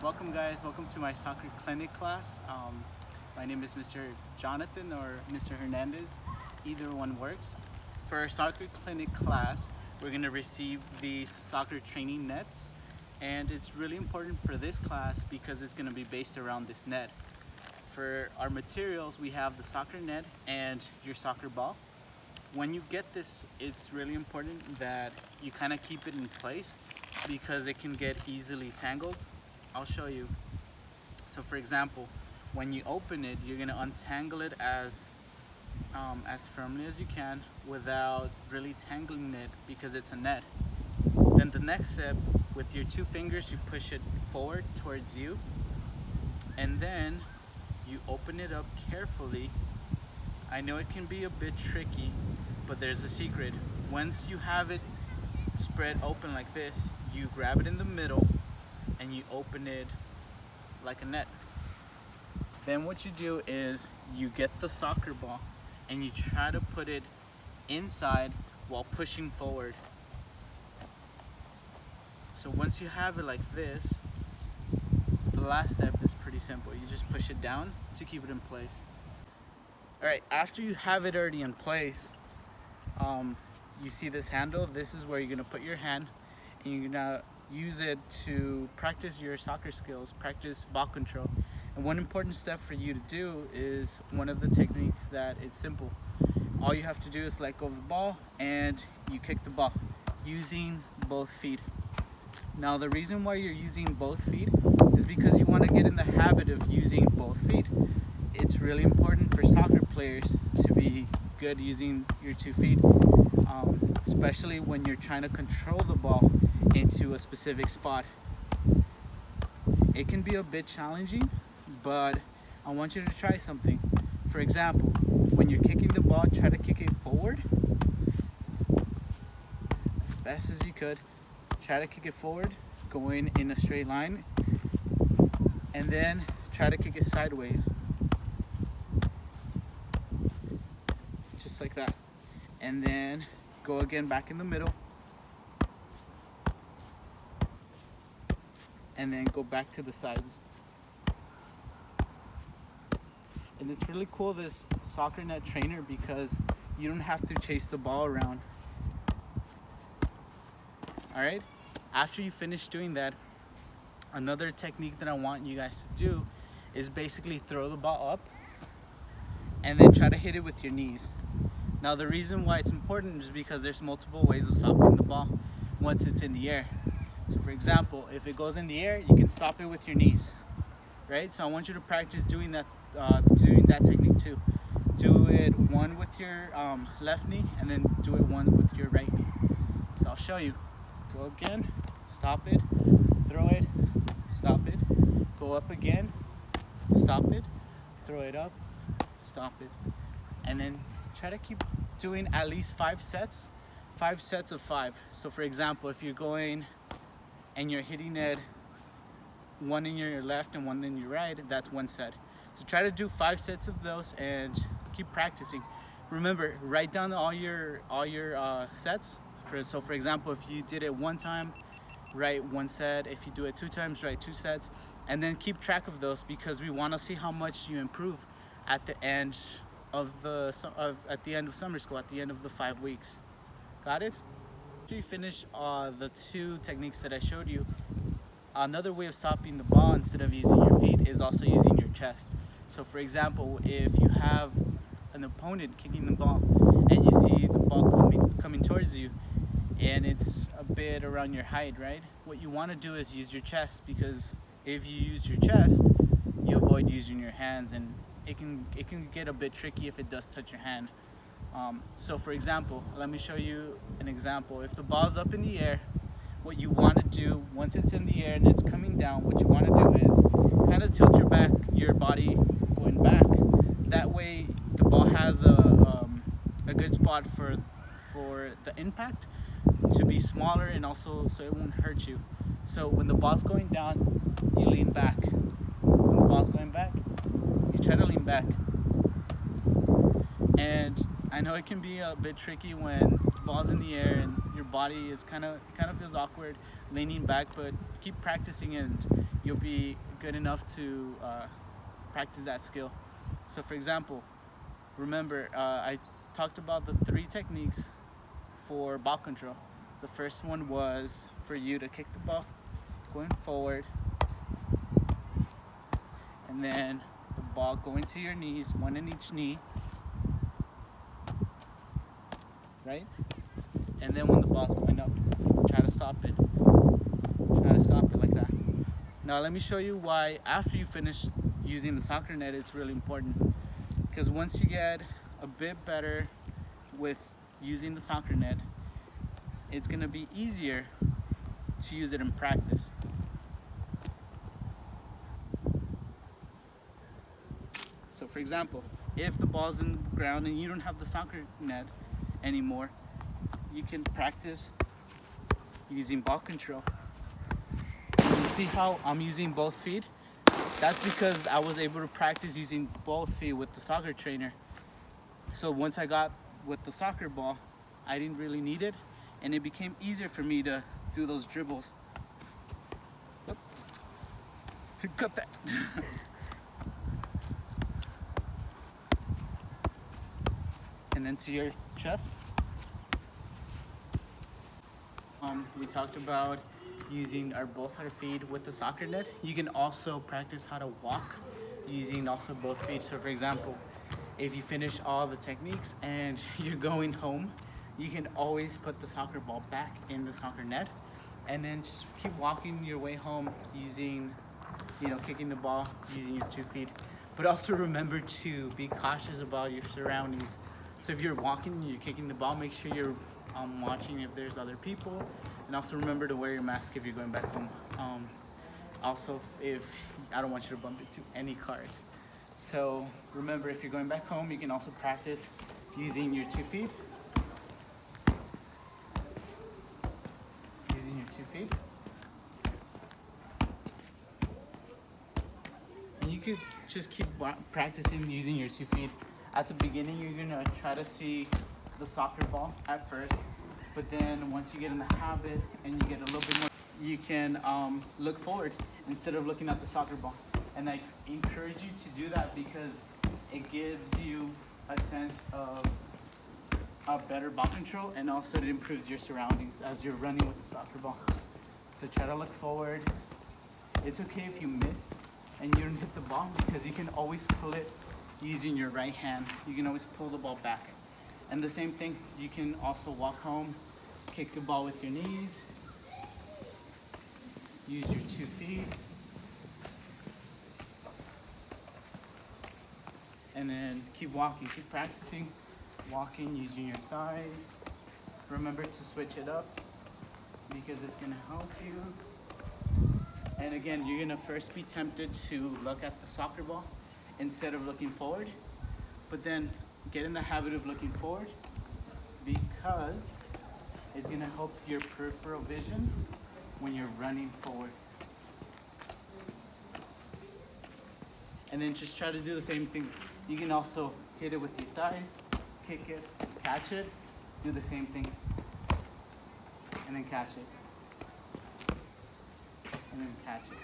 Welcome guys, welcome to my soccer clinic class. My name is Mr. Jonathan or Mr. Hernandez, either one works. For our soccer clinic class, we're going to receive these soccer training nets, and it's really important for this class because it's going to be based around this net. For our materials, we have the soccer net and your soccer ball. When you get this, it's really important that you kind of keep it in place because it can get easily tangled. I'll show you. So for example, when you open it, you're gonna untangle it as firmly as you can without really tangling it because it's a net. Then the next step, with your two fingers, you push it forward towards you, and then you open it up carefully. I know it can be a bit tricky, but there's a secret. Once you have it spread open like this, you grab it in the middle and you open it like a net. Then what you do is you get the soccer ball and you try to put it inside while pushing forward. So once you have it like this, the last step is pretty simple. You just push it down to keep it in place. Alright, after you have it already in place, you see this handle. This is where you're gonna put your hand and you're gonna use it to practice your soccer skills, practice ball control. And one important step for you to do is one of the techniques that it's simple. All you have to do is let go of the ball and you kick the ball using both feet. Now the reason why you're using both feet is because you want to get in the habit of using both feet. It's really important for soccer players to be good using your 2 feet, especially when you're trying to control the ball into a specific spot. It can be a bit challenging, but I want you to try something. For example, when you're kicking the ball, try to kick it forward as best as you could. Try to kick it forward, going in a straight line, and then try to kick it sideways, just like that. And then go again back in the middle, and then go back to the sides. And it's really cool, this soccer net trainer, because you don't have to chase the ball around. Alright, after you finish doing that, another technique that I want you guys to do is basically throw the ball up and then try to hit it with your knees. Now the reason why it's important is because there's multiple ways of stopping the ball once it's in the air. So for example, if it goes in the air, you can stop it with your knees, right? So I want you to practice doing that technique too. Do it one with your left knee and then do it one with your right knee. So I'll show you. Go again, stop it, throw it, stop it, go up again, stop it, throw it up, stop it, and then try to keep doing at least 5 sets of 5. So for example, if you're going and you're hitting it one in your left and one in your right, that's 1 set. So try to do 5 sets of those and keep practicing. Remember, write down all your sets. So for example, if you did it 1 time, write 1 set. If you do it 2 times, write 2 sets, and then keep track of those because we want to see how much you improve at the end of summer school, at the end of the 5 weeks. Got it? After you finish the 2 techniques that I showed you, another way of stopping the ball instead of using your feet is also using your chest. So for example, if you have an opponent kicking the ball and you see the ball coming towards you and it's a bit around your height, right? What you want to do is use your chest, because if you use your chest, you avoid using your hands, and it can get a bit tricky if it does touch your hand. So for example, let me show you an example. If the ball's up in the air, what you want to do once it's in the air and it's coming down, what you want to do is kind of tilt your body going back. That way the ball has a good spot for the impact to be smaller, and also so it won't hurt you. So when the ball's going down, you lean back. When the ball's going back, you try to lean back. And I know it can be a bit tricky when the ball's in the air and your body is kind of feels awkward leaning back, but keep practicing and you'll be good enough to practice that skill. So for example, remember I talked about the 3 techniques for ball control. The first one was for you to kick the ball going forward, and then the ball going to your knees, one in each knee, right? And then when the ball's going up, try to stop it. Try to stop it like that. Now let me show you why after you finish using the soccer net, it's really important. Because once you get a bit better with using the soccer net, it's gonna be easier to use it in practice. So for example, if the ball's in the ground and you don't have the soccer net anymore, you can practice using ball control. You see how I'm using both feet? That's because I was able to practice using both feet with the soccer trainer. So once I got with the soccer ball, I didn't really need it, and it became easier for me to do those dribbles. Oop. Cut that. And then to your chest. We talked about using both our feet with the soccer net. You can also practice how to walk using also both feet. So for example, if you finish all the techniques and you're going home, you can always put the soccer ball back in the soccer net and then just keep walking your way home using, kicking the ball using your 2 feet. But also remember to be cautious about your surroundings. So if you're walking and you're kicking the ball, make sure you're watching if there's other people, and also remember to wear your mask if you're going back home. Also, if I don't want you to bump into any cars. So remember, if you're going back home, you can also practice using your 2 feet. Using your 2 feet. And you could just keep practicing using your 2 feet. At the beginning, you're gonna try to see the soccer ball at first, but then once you get in the habit and you get a little bit more, you can look forward instead of looking at the soccer ball. And I encourage you to do that because it gives you a sense of a better ball control, and also it improves your surroundings as you're running with the soccer ball. So try to look forward. It's okay if you miss and you don't hit the ball, because you can always pull it using your right hand. You can always pull the ball back. And the same thing, you can also walk home, kick the ball with your knees, use your 2 feet, and then keep walking, keep practicing, walking using your thighs. Remember to switch it up because it's gonna help you. And again, you're gonna first be tempted to look at the soccer ball instead of looking forward, but then get in the habit of looking forward because it's gonna help your peripheral vision when you're running forward. And then just try to do the same thing. You can also hit it with your thighs, kick it, catch it, do the same thing, and then catch it, and then catch it.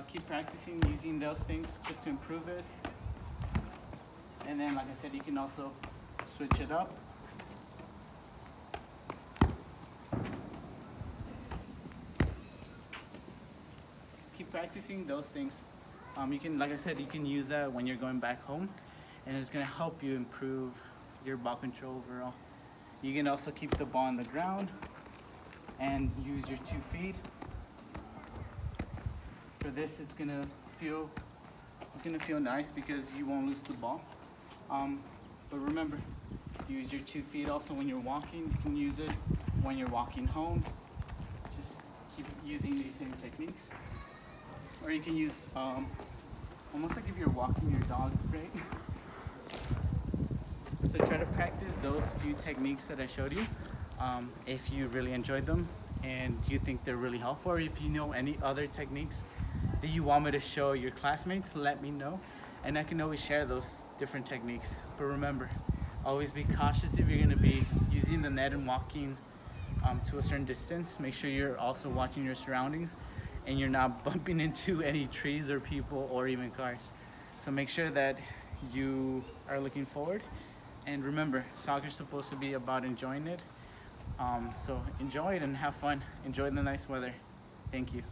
Keep practicing using those things just to improve it. And then, like I said, you can also switch it up. Keep practicing those things. You can, like I said, you can use that when you're going back home, and it's gonna help you improve your ball control overall. You can also keep the ball on the ground and use your 2 feet. For this, it's gonna feel nice because you won't lose the ball. But remember, use your 2 feet also when you're walking. You can use it when you're walking home. Just keep using these same techniques. Or you can use almost like if you're walking your dog, right? So try to practice those few techniques that I showed you. If you really enjoyed them and you think they're really helpful, or if you know any other techniques that you want me to show your classmates, let me know, and I can always share those different techniques. But remember, always be cautious if you're going to be using the net and walking to a certain distance. Make sure you're also watching your surroundings and you're not bumping into any trees or people or even cars. So make sure that you are looking forward. And remember, soccer's supposed to be about enjoying it. So enjoy it and have fun. Enjoy the nice weather. Thank you.